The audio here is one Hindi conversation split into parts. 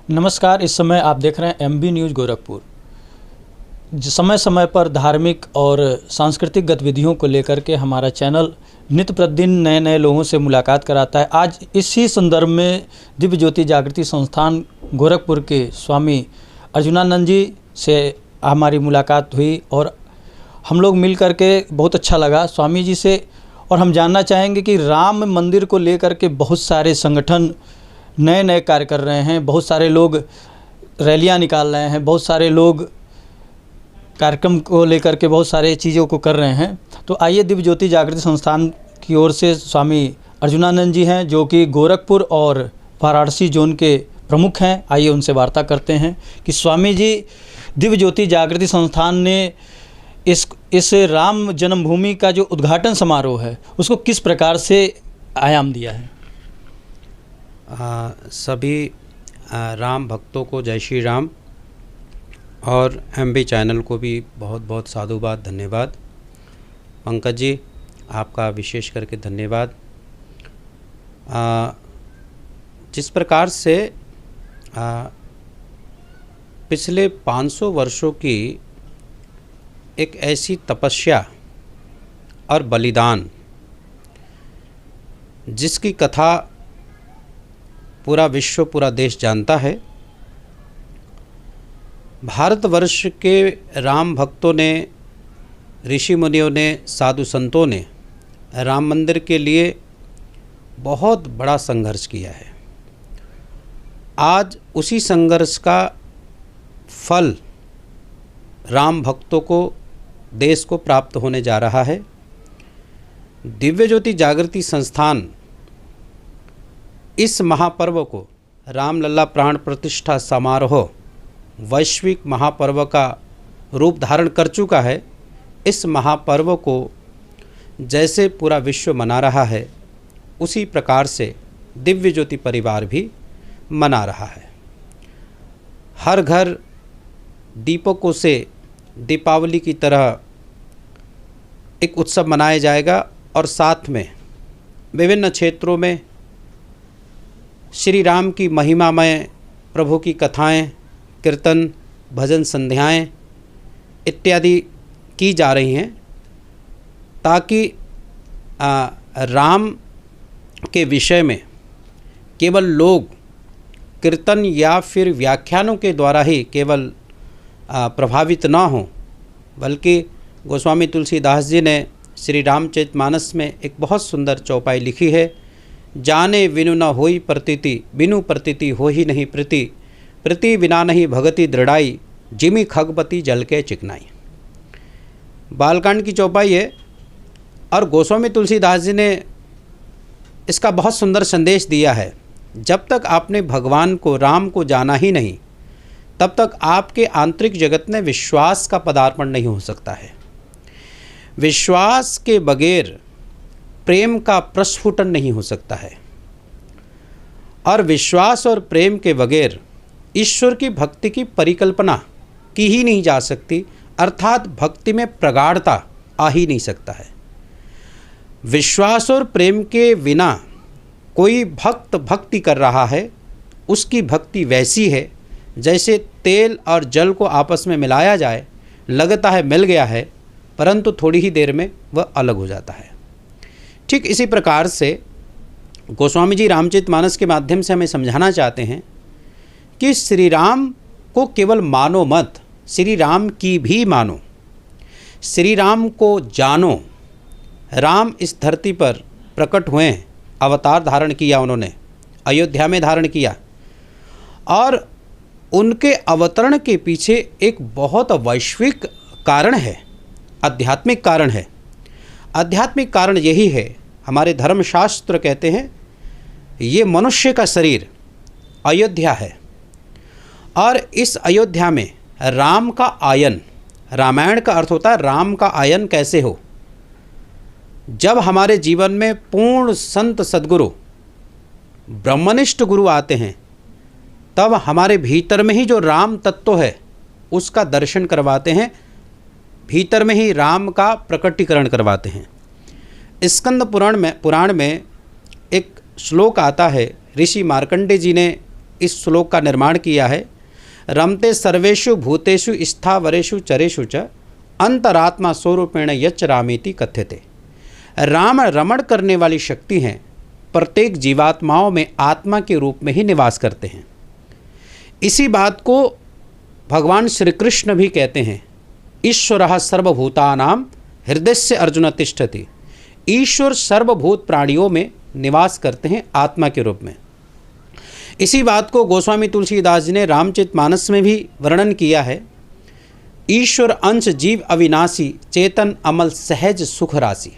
नमस्कार। इस समय आप देख रहे हैं MB न्यूज़ गोरखपुर। समय समय पर धार्मिक और सांस्कृतिक गतिविधियों को लेकर के हमारा चैनल नित्य प्रतिदिन नए नए लोगों से मुलाकात कराता है। आज इसी संदर्भ में दिव्य ज्योति जागृति संस्थान गोरखपुर के स्वामी अर्जुनानंद जी से हमारी मुलाकात हुई और हम लोग मिल कर के बहुत अच्छा लगा स्वामी जी से। और हम जानना चाहेंगे कि राम मंदिर को लेकर के बहुत सारे संगठन नए नए कार्य कर रहे हैं, बहुत सारे लोग रैलियां निकाल रहे हैं, बहुत सारे लोग कार्यक्रम को लेकर के बहुत सारे चीज़ों को कर रहे हैं। तो आइए दिव्य ज्योति जागृति संस्थान की ओर से स्वामी अर्जुनानंद जी हैं जो कि गोरखपुर और वाराणसी जोन के प्रमुख हैं। आइए उनसे वार्ता करते हैं कि स्वामी जी दिव्य ज्योति जागृति संस्थान ने इस राम जन्मभूमि का जो उद्घाटन समारोह है उसको किस प्रकार से आयाम दिया है। सभी राम भक्तों को जय श्री राम और MB चैनल को भी बहुत बहुत साधुवाद, धन्यवाद। पंकज जी, आपका विशेष करके धन्यवाद। जिस प्रकार से पिछले 500 वर्षों की एक ऐसी तपस्या और बलिदान जिसकी कथा पूरा विश्व, पूरा देश जानता है। भारतवर्ष के राम भक्तों ने, ऋषि मुनियों ने, साधु संतों ने राम मंदिर के लिए बहुत बड़ा संघर्ष किया है। आज उसी संघर्ष का फल राम भक्तों को, देश को प्राप्त होने जा रहा है। दिव्य ज्योति जागृति संस्थान इस महापर्व को, रामलला प्राण प्रतिष्ठा समारोह वैश्विक महापर्व का रूप धारण कर चुका है। इस महापर्व को जैसे पूरा विश्व मना रहा है उसी प्रकार से दिव्य ज्योति परिवार भी मना रहा है। हर घर दीपकों से दीपावली की तरह एक उत्सव मनाया जाएगा और साथ में विभिन्न क्षेत्रों में श्री राम की महिमामय प्रभु की कथाएं, कीर्तन, भजन संध्याएं इत्यादि की जा रही हैं ताकि राम के विषय में केवल लोग कीर्तन या फिर व्याख्यानों के द्वारा ही केवल प्रभावित ना हों, बल्कि गोस्वामी तुलसीदास जी ने श्री रामचरितमानस में एक बहुत सुंदर चौपाई लिखी है। जाने बिनु न होई प्रतीति, बिनु प्रतीति हो ही नहीं प्रीति, प्रीति बिना नहीं भगति दृढ़ाई, जिमी खगपति जल के चिकनाई। बालकांड की चौपाई है और गोस्वामी तुलसीदास जी ने इसका बहुत सुंदर संदेश दिया है। जब तक आपने भगवान को, राम को जाना ही नहीं, तब तक आपके आंतरिक जगत में विश्वास का पदार्पण नहीं हो सकता है। विश्वास के बगैर प्रेम का प्रस्फुटन नहीं हो सकता है और विश्वास और प्रेम के बगैर ईश्वर की भक्ति की परिकल्पना की ही नहीं जा सकती, अर्थात भक्ति में प्रगाढ़ता आ ही नहीं सकता है। विश्वास और प्रेम के बिना कोई भक्त भक्ति कर रहा है, उसकी भक्ति वैसी है जैसे तेल और जल को आपस में मिलाया जाए, लगता है मिल गया है परंतु थोड़ी ही देर में वह अलग हो जाता है। ठीक इसी प्रकार से गोस्वामी जी रामचरितमानस के माध्यम से हमें समझाना चाहते हैं कि श्री राम को केवल मानो मत, श्री राम की भी मानो, श्री राम को जानो। राम इस धरती पर प्रकट हुए हैं, अवतार धारण किया उन्होंने, अयोध्या में धारण किया और उनके अवतरण के पीछे एक बहुत वैश्विक कारण है, आध्यात्मिक कारण है। आध्यात्मिक कारण यही है, हमारे धर्मशास्त्र कहते हैं ये मनुष्य का शरीर अयोध्या है और इस अयोध्या में राम का आयन, रामायण का अर्थ होता है राम का आयन कैसे हो। जब हमारे जीवन में पूर्ण संत सद्गुरु, ब्रह्मनिष्ठ गुरु आते हैं तब हमारे भीतर में ही जो राम तत्व है उसका दर्शन करवाते हैं, भीतर में ही राम का प्रकटीकरण करवाते हैं। स्कंद पुराण में एक श्लोक आता है, ऋषि मार्कंडे जी ने इस श्लोक का निर्माण किया है। रमते सर्वेषु भूतेषु स्थावरेषु चरेषु च अंतरात्मा स्वरूपेण यच्च रामेति कथ्यते। राम रमण करने वाली शक्ति हैं, प्रत्येक जीवात्माओं में आत्मा के रूप में ही निवास करते हैं। इसी बात को भगवान श्री कृष्ण भी कहते हैं, ईश्वरः सर्वभूतानां हृदयस्य अर्जुन तिष्ठति। ईश्वर सर्वभूत प्राणियों में निवास करते हैं आत्मा के रूप में। इसी बात को गोस्वामी तुलसीदास जी ने रामचरितमानस में भी वर्णन किया है। ईश्वर अंश जीव अविनाशी, चेतन अमल सहज सुख राशि।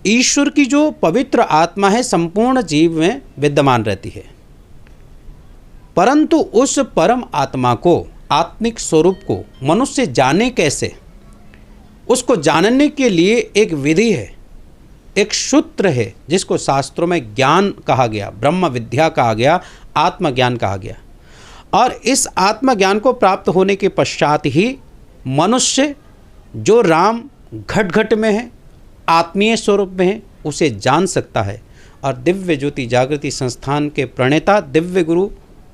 ईश्वर की जो पवित्र आत्मा है संपूर्ण जीव में विद्यमान रहती है, परंतु उस परम आत्मा को, आत्मिक स्वरूप को मनुष्य जाने कैसे? उसको जानने के लिए एक विधि है, एक सूत्र है, जिसको शास्त्रों में ज्ञान कहा गया, ब्रह्म विद्या कहा गया, आत्मज्ञान कहा गया। और इस आत्मज्ञान को प्राप्त होने के पश्चात ही मनुष्य जो राम घट घट में है, आत्मीय स्वरूप में है, उसे जान सकता है। और दिव्य ज्योति जागृति संस्थान के प्रणेता दिव्य गुरु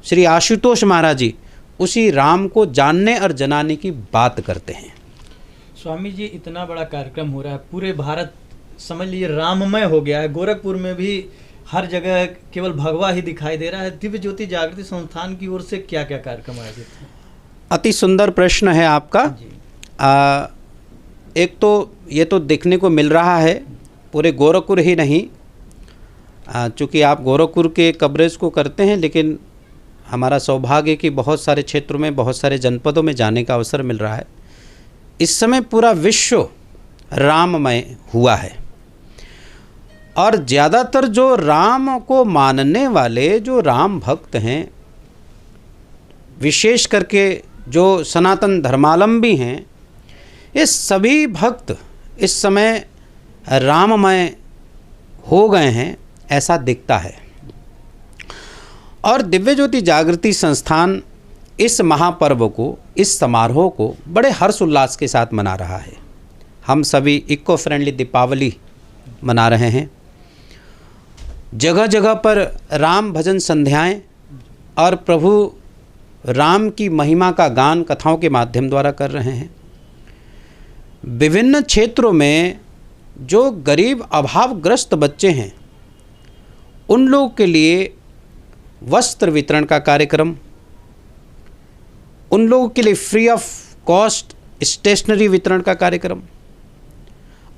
श्री आशुतोष महाराज जी उसी राम को जानने और जनाने की बात करते हैं। स्वामी जी, इतना बड़ा कार्यक्रम हो रहा है, पूरे भारत समझ लीजिए राममय हो गया है। गोरखपुर में भी हर जगह केवल भगवा ही दिखाई दे रहा है। दिव्य ज्योति जागृति संस्थान की ओर से क्या क्या कार्यक्रम आयोजित है? अति सुंदर प्रश्न है आपका। एक तो ये तो देखने को मिल रहा है पूरे गोरखपुर ही नहीं, चूँकि आप गोरखपुर के कवरेज को करते हैं, लेकिन हमारा सौभाग्य कि बहुत सारे क्षेत्रों में, बहुत सारे जनपदों में जाने का अवसर मिल रहा है। इस समय पूरा विश्व राममय हुआ है और ज़्यादातर जो राम को मानने वाले, जो राम भक्त हैं, विशेष करके जो सनातन धर्मावलंबी हैं, ये सभी भक्त इस समय राममय हो गए हैं, ऐसा दिखता है। और दिव्य ज्योति जागृति संस्थान इस महापर्व को, इस समारोह को बड़े हर्ष उल्लास के साथ मना रहा है। हम सभी इको फ्रेंडली दीपावली मना रहे हैं। जगह जगह पर राम भजन संध्याएं और प्रभु राम की महिमा का गान कथाओं के माध्यम द्वारा कर रहे हैं। विभिन्न क्षेत्रों में जो गरीब अभावग्रस्त बच्चे हैं, उन लोगों के लिए वस्त्र वितरण का कार्यक्रम, उन लोगों के लिए फ्री ऑफ कॉस्ट स्टेशनरी वितरण का कार्यक्रम,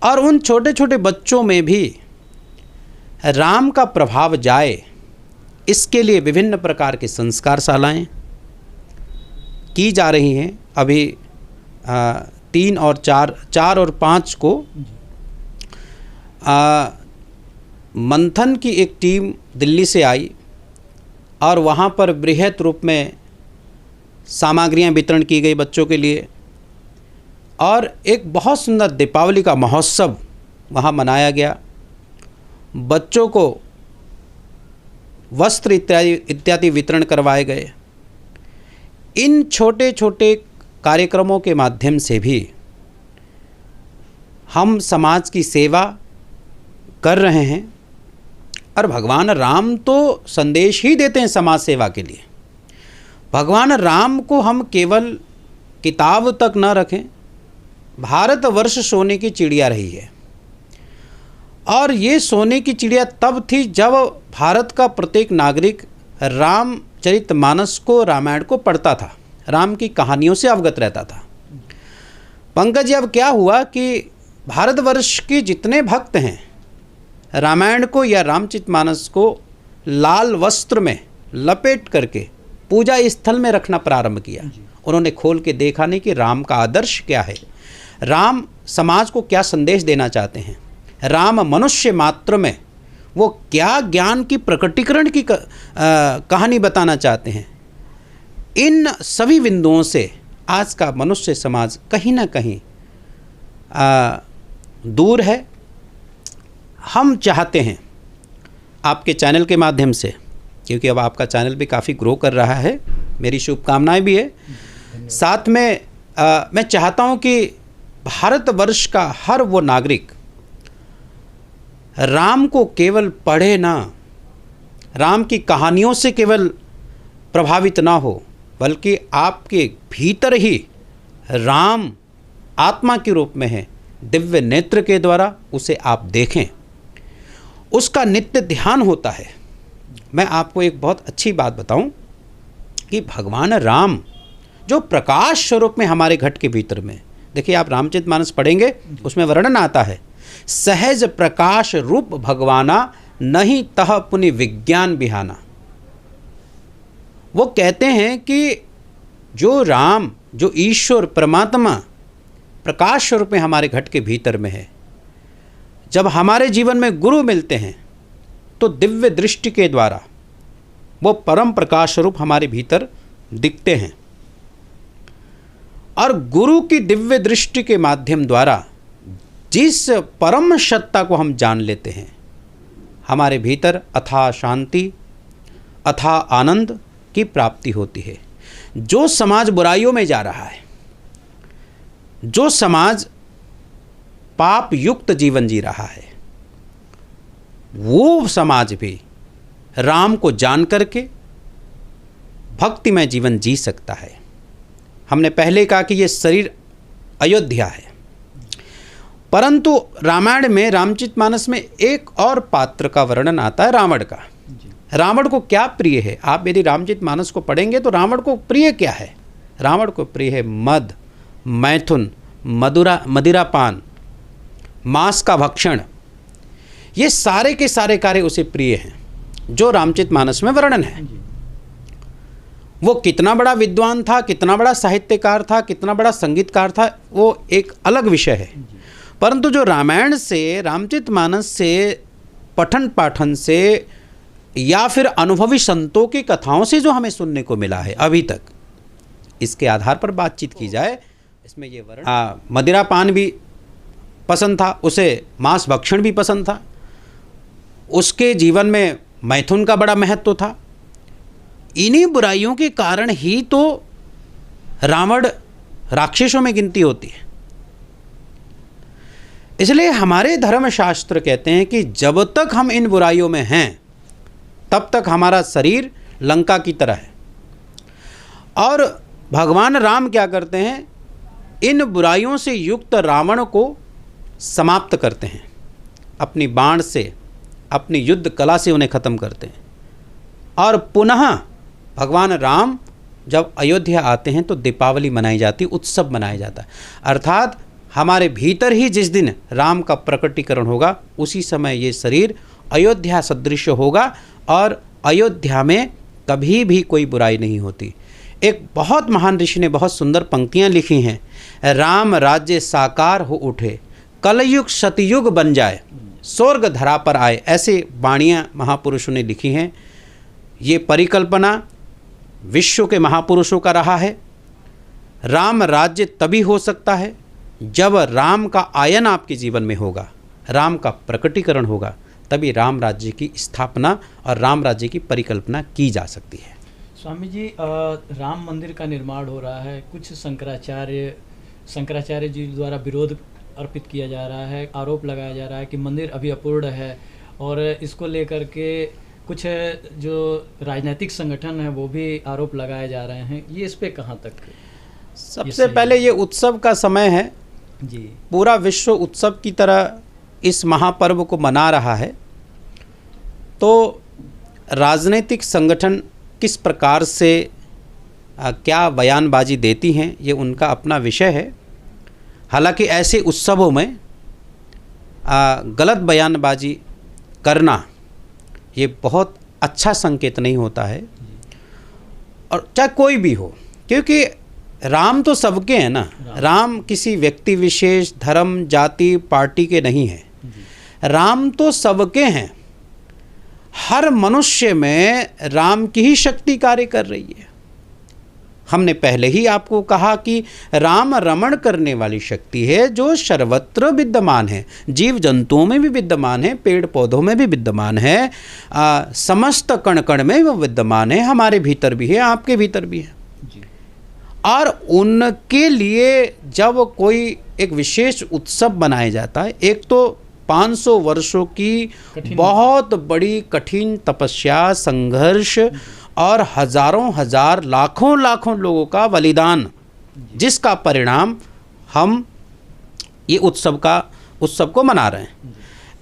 और उन छोटे छोटे बच्चों में भी राम का प्रभाव जाए, इसके लिए विभिन्न प्रकार की संस्कारशालाएं की जा रही हैं। अभी 3 और 4 और 5 को मंथन की एक टीम दिल्ली से आई और वहाँ पर बृहत रूप में सामग्रियाँ वितरण की गई बच्चों के लिए, और एक बहुत सुंदर दीपावली का महोत्सव वहाँ मनाया गया। बच्चों को वस्त्र इत्यादि वितरण करवाए गए। इन छोटे छोटे कार्यक्रमों के माध्यम से भी हम समाज की सेवा कर रहे हैं। और भगवान राम तो संदेश ही देते हैं समाज सेवा के लिए। भगवान राम को हम केवल किताब तक न रखें। भारतवर्ष सोने की चिड़िया रही है, और ये सोने की चिड़िया तब थी जब भारत का प्रत्येक नागरिक रामचरितमानस को, रामायण को पढ़ता था, राम की कहानियों से अवगत रहता था। पंकज जी, अब क्या हुआ कि भारतवर्ष के जितने भक्त हैं रामायण को या रामचरितमानस को लाल वस्त्र में लपेट करके पूजा स्थल में रखना प्रारंभ किया। उन्होंने खोल के देखा नहीं कि राम का आदर्श क्या है, राम समाज को क्या संदेश देना चाहते हैं, राम मनुष्य मात्र में वो क्या ज्ञान की प्रकटीकरण की कहानी बताना चाहते हैं। इन सभी बिंदुओं से आज का मनुष्य समाज कहीं ना कहीं दूर है। हम चाहते हैं आपके चैनल के माध्यम से, क्योंकि अब आपका चैनल भी काफ़ी ग्रो कर रहा है, मेरी शुभकामनाएं भी है, साथ में मैं चाहता हूं कि भारतवर्ष का हर वो नागरिक राम को केवल पढ़े ना, राम की कहानियों से केवल प्रभावित ना हो, बल्कि आपके भीतर ही राम आत्मा के रूप में है, दिव्य नेत्र के द्वारा उसे आप देखें, उसका नित्य ध्यान होता है। मैं आपको एक बहुत अच्छी बात बताऊं कि भगवान राम जो प्रकाश स्वरूप में हमारे घट के भीतर में, देखिए आप रामचरितमानस पढ़ेंगे, उसमें वर्णन आता है, सहज प्रकाश रूप भगवाना नहीं तह पुनि विज्ञान बिहाना। वो कहते हैं कि जो राम, जो ईश्वर परमात्मा प्रकाश स्वरूप में हमारे घट के भीतर में है, जब हमारे जीवन में गुरु मिलते हैं तो दिव्य दृष्टि के द्वारा वो परम प्रकाश स्वरूप हमारे भीतर दिखते हैं, और गुरु की दिव्य दृष्टि के माध्यम द्वारा जिस परम सत्ता को हम जान लेते हैं, हमारे भीतर अथाह शांति, अथाह आनंद की प्राप्ति होती है। जो समाज बुराइयों में जा रहा है, जो समाज पाप युक्त जीवन जी रहा है, वो समाज भी राम को जान करके भक्तिमय जीवन जी सकता है। हमने पहले कहा कि ये शरीर अयोध्या है, परंतु रामायण में, रामचरितमानस में एक और पात्र का वर्णन आता है, रावण का। रावण को क्या प्रिय है? आप यदि रामचरितमानस को पढ़ेंगे तो रावण को प्रिय क्या है? रावण को प्रिय है मद, मैथुन, मदिरापान, मांस का भक्षण। ये सारे के सारे कार्य उसे प्रिय हैं, जो रामचरितमानस में वर्णन है। वो कितना बड़ा विद्वान था, कितना बड़ा साहित्यकार था, कितना बड़ा संगीतकार था, वो एक अलग विषय है। परंतु जो रामायण से, रामचरितमानस से, पठन पाठन से या फिर अनुभवी संतों की कथाओं से जो हमें सुनने को मिला है अभी तक, इसके आधार पर बातचीत की जाए, इसमें ये वर्णन, मदिरापान भी पसंद था उसे, मांस भक्षण भी पसंद था, उसके जीवन में मैथुन का बड़ा महत्व था। इन्हीं बुराइयों के कारण ही तो रावण राक्षसों में गिनती होती है। इसलिए हमारे धर्मशास्त्र कहते हैं कि जब तक हम इन बुराइयों में हैं, तब तक हमारा शरीर लंका की तरह है। और भगवान राम क्या करते हैं? इन बुराइयों से युक्त रावण को समाप्त करते हैं, अपनी बाण से, अपनी युद्ध कला से उन्हें खत्म करते हैं। और पुनः भगवान राम जब अयोध्या आते हैं तो दीपावली मनाई जाती, उत्सव मनाया जाता है। अर्थात हमारे भीतर ही जिस दिन राम का प्रकटीकरण होगा, उसी समय ये शरीर अयोध्या सदृश होगा, और अयोध्या में कभी भी कोई बुराई नहीं होती। एक बहुत महान ऋषि ने बहुत सुंदर पंक्तियाँ लिखी हैं, राम राज्य साकार हो उठे, कलयुग सतयुग बन जाए, स्वर्ग धरा पर आए। ऐसे वाणियाँ महापुरुषों ने लिखी हैं। ये परिकल्पना विश्व के महापुरुषों का रहा है। राम राज्य तभी हो सकता है जब राम का आयन आपके जीवन में होगा, राम का प्रकटीकरण होगा, तभी राम राज्य की स्थापना और राम राज्य की परिकल्पना की जा सकती है। स्वामी जी, राम मंदिर का निर्माण हो रहा है, कुछ शंकराचार्य जी द्वारा विरोध अर्पित किया जा रहा है, आरोप लगाया जा रहा है कि मंदिर अभी अपूर्ण है, और इसको लेकर के कुछ जो राजनीतिक संगठन है वो भी आरोप लगाए जा रहे हैं। ये इस पे कहाँ तक? सबसे पहले ये उत्सव का समय है जी, पूरा विश्व उत्सव की तरह इस महापर्व को मना रहा है, तो राजनीतिक संगठन किस प्रकार से क्या बयानबाजी देती हैं, ये उनका अपना विषय है। हालांकि ऐसे उत्सवों में गलत बयानबाजी करना ये बहुत अच्छा संकेत नहीं होता है, और चाहे कोई भी हो, क्योंकि राम तो सबके हैं ना। राम किसी व्यक्ति विशेष, धर्म, जाति, पार्टी के नहीं हैं। राम तो सबके हैं। हर मनुष्य में राम की ही शक्ति कार्य कर रही है। हमने पहले ही आपको कहा कि राम रमण करने वाली शक्ति है जो सर्वत्र विद्यमान है, जीव जंतुओं में भी विद्यमान है, पेड़ पौधों में भी विद्यमान है, समस्त कण कण में वो विद्यमान है, हमारे भीतर भी है, आपके भीतर भी है। और उनके लिए जब कोई एक विशेष उत्सव मनाया जाता है, एक तो 500 वर्षों की बहुत बड़ी कठिन तपस्या, संघर्ष और हजारों हजार लाखों लाखों लोगों का बलिदान, जिसका परिणाम हम ये उत्सव को मना रहे हैं।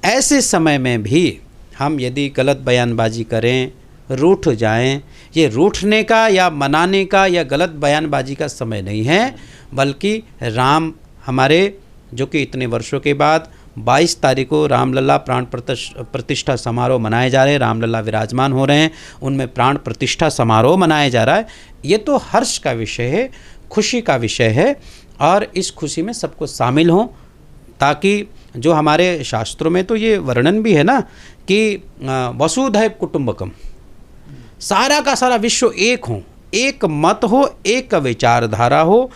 ऐसे समय में भी हम यदि गलत बयानबाजी करें, रूठ जाएं, ये रूठने का या मनाने का या गलत बयानबाजी का समय नहीं है, बल्कि राम हमारे जो कि इतने वर्षों के बाद 22 तारीख को रामलला प्राण प्रतिष्ठा समारोह मनाए जा रहे हैं। रामलला विराजमान हो रहे हैं, उनमें प्राण प्रतिष्ठा समारोह मनाया जा रहा है। ये तो हर्ष का विषय है, खुशी का विषय है, और इस खुशी में सबको शामिल हों, ताकि जो हमारे शास्त्रों में तो ये वर्णन भी है ना कि वसुधैव कुटुंबकम, सारा का सारा विश्व एक हो, एक मत हो, एक विचारधारा हो,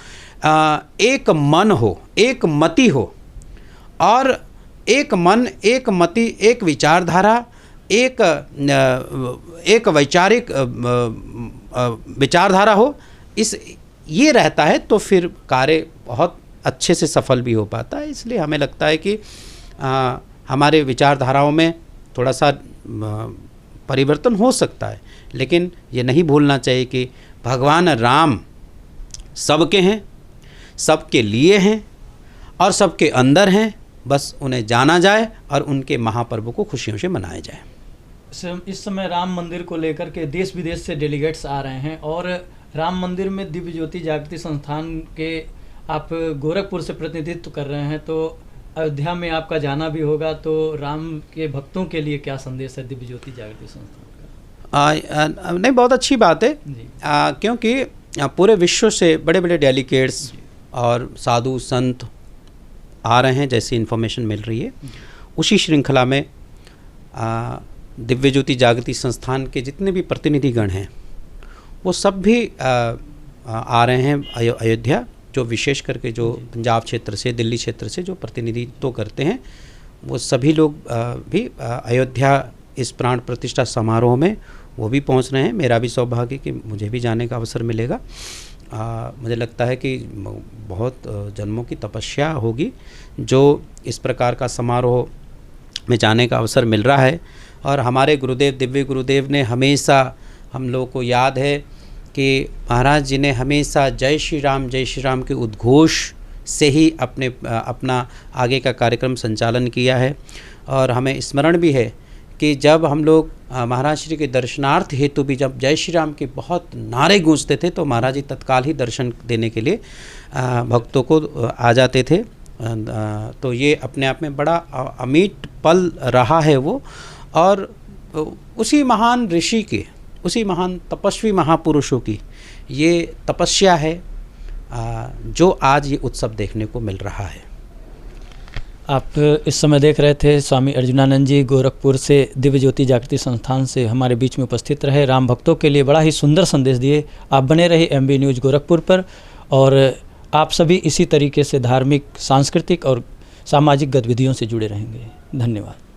एक मन हो, एक मति हो, और एक मन, एक मति, एक विचारधारा, एक वैचारिक विचारधारा हो, ये रहता है तो फिर कार्य बहुत अच्छे से सफल भी हो पाता है। इसलिए हमें लगता है कि हमारे विचारधाराओं में थोड़ा सा परिवर्तन हो सकता है, लेकिन ये नहीं भूलना चाहिए कि भगवान राम सबके हैं, सबके लिए हैं और सबके अंदर हैं। बस उन्हें जाना जाए और उनके महापर्व को खुशियों से मनाया जाए। इस समय राम मंदिर को लेकर के देश विदेश से डेलीगेट्स आ रहे हैं, और राम मंदिर में दिव्य ज्योति जागृति संस्थान के आप गोरखपुर से प्रतिनिधित्व कर रहे हैं, तो अयोध्या में आपका जाना भी होगा, तो राम के भक्तों के लिए क्या संदेश है दिव्य ज्योति जागृति संस्थान का? नहीं, बहुत अच्छी बात है, क्योंकि पूरे विश्व से बड़े बड़े डेलीगेट्स और साधु संत आ रहे हैं, जैसी इन्फॉर्मेशन मिल रही है। उसी श्रृंखला में दिव्य ज्योति जागृति संस्थान के जितने भी प्रतिनिधिगण हैं वो सब भी आ रहे हैं अयोध्या, जो विशेष करके जो पंजाब क्षेत्र से, दिल्ली क्षेत्र से जो प्रतिनिधित्व करते हैं, वो सभी लोग भी अयोध्या इस प्राण प्रतिष्ठा समारोह में वो भी पहुंच रहे हैं। मेरा भी सौभाग्य कि मुझे भी जाने का अवसर मिलेगा। मुझे लगता है कि बहुत जन्मों की तपस्या होगी जो इस प्रकार का समारोह में जाने का अवसर मिल रहा है। और हमारे गुरुदेव, दिव्य गुरुदेव ने हमेशा, हम लोगों को याद है कि महाराज जी ने हमेशा जय श्री राम के उद्घोष से ही अपना आगे का कार्यक्रम संचालन किया है। और हमें स्मरण भी है कि जब हम लोग महाराज श्री के दर्शनार्थ हेतु भी जब जय श्री राम के बहुत नारे गूंजते थे, तो महाराज जी तत्काल ही दर्शन देने के लिए भक्तों को आ जाते थे। तो ये अपने आप में बड़ा अमिट पल रहा है वो। और उसी महान ऋषि के, उसी महान तपस्वी महापुरुषों की ये तपस्या है जो आज ये उत्सव देखने को मिल रहा है। आप इस समय देख रहे थे स्वामी अर्जुनानंद जी गोरखपुर से दिव्य ज्योति जागृति संस्थान से हमारे बीच में उपस्थित रहे, राम भक्तों के लिए बड़ा ही सुंदर संदेश दिए। आप बने रहे MB न्यूज़ गोरखपुर पर, और आप सभी इसी तरीके से धार्मिक, सांस्कृतिक और सामाजिक गतिविधियों से जुड़े रहेंगे। धन्यवाद।